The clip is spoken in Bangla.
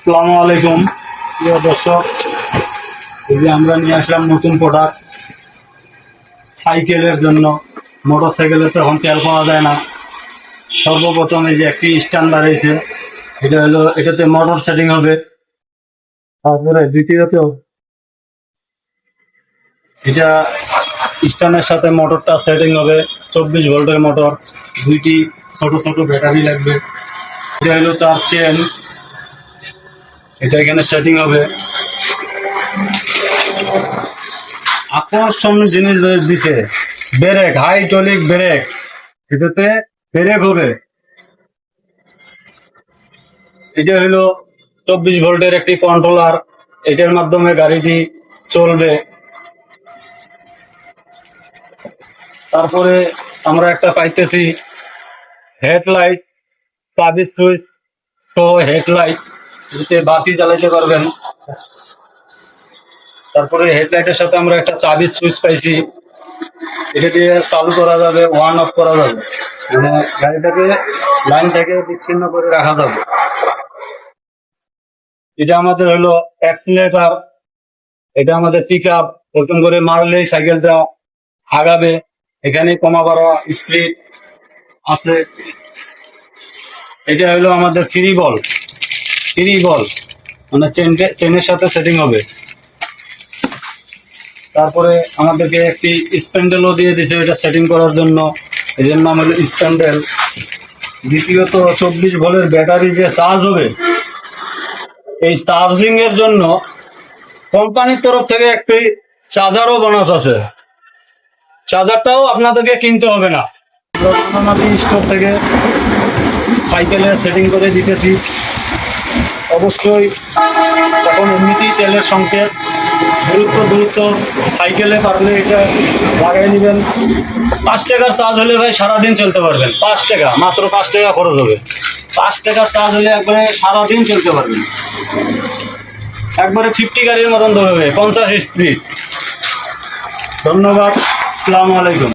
আসসালামু আলাইকুম প্রিয় দর্শক, এই যে আমরা নিয়ে আসলাম নতুন প্রোডাক্ট সাইকেলের জন্য। মোটর সাইকেলে তো এখন তেল পাওয়া যায় না। সর্বপ্রথম এই যে একটি স্ট্যান্ড বাড়িয়েছে, এটা হলো এটাতে মোটর সেটিং হবে। তারপরে দ্বিতীয়ত এটা স্ট্যান্ডের সাথে মোটরটা সেটিং হবে, 24 ভোল্টের মোটর, দুইটি ছোট ছোট ব্যাটারি লাগবে। এটা হলো তার চেন, এটা এখানে সেটিং হবে। আকর্ষণীয় জিনিস দিছে ব্রেক, হাইড্রোলিক ব্রেক, এটাতে ব্রেক হবে। এটা হলো 24 ভোল্টের একটি কন্ট্রোলার, এটার মাধ্যমে গাড়িটি চলবে। তারপরে আমরা একটা পাইতেছি হেডলাইট, সার্ভিস সুইচ সহ হেডলাইট, এতে বাতি জ্বালাইতে পারবেন। তারপরে হেডলাইটের সাথে আমরা একটা চাবি সুইচ পাইছি, এটা দিয়ে চালু করা যাবে, ওয়ান অফ করা যাবে, মানে গাড়িটাকে লাইন থেকে বিচ্ছিন্ন করে রাখা যাবে। এটা আমাদের হলো অ্যাক্সিলারেটর, এটা আমাদের পিক আপ, ওরকম করে মারলেই সাইকেলটা আগাবে। এখানে কমা বাড়া স্পিড আছে। এটা হলো আমাদের ফ্রি বল, মানে চেনের সাথে সেটিং হবে। তারপরে আমাদেরকে একটি স্প্যান্ডেলও দিয়ে দিছে এটা সেটিং করার জন্য, এই জন্য নাম হলো স্প্যান্ডেল। দ্বিতীয়ত 24 ভোল্টের ব্যাটারি যে চার্জ হবে, এই চার্জিং এর জন্য কোম্পানির তরফ থেকে একটি চার্জারও বোনাস আছে। চার্জারটাও আপনাদেরকে কিনতে হবে না, আমরা স্টোর থেকে সাইকেলে সেটিং করে দিতেছি। অবশ্যই তখন এমনিতেই তেলের সংকেত, দ্রুত সাইকেলে পারলে এটা লাগাই নেবেন। 5 টাকার চার্জ হলে ভাই সারাদিন চলতে পারবেন। 5 টাকা, মাত্র 5 টাকা খরচ হবে। 5 টাকার চার্জ হলে একবারে সারাদিন চলতে পারবেন। একবারে 50 গাড়ির মতন ধরবে, 50 স্পিড। ধন্যবাদ, আসসালামু আলাইকুম।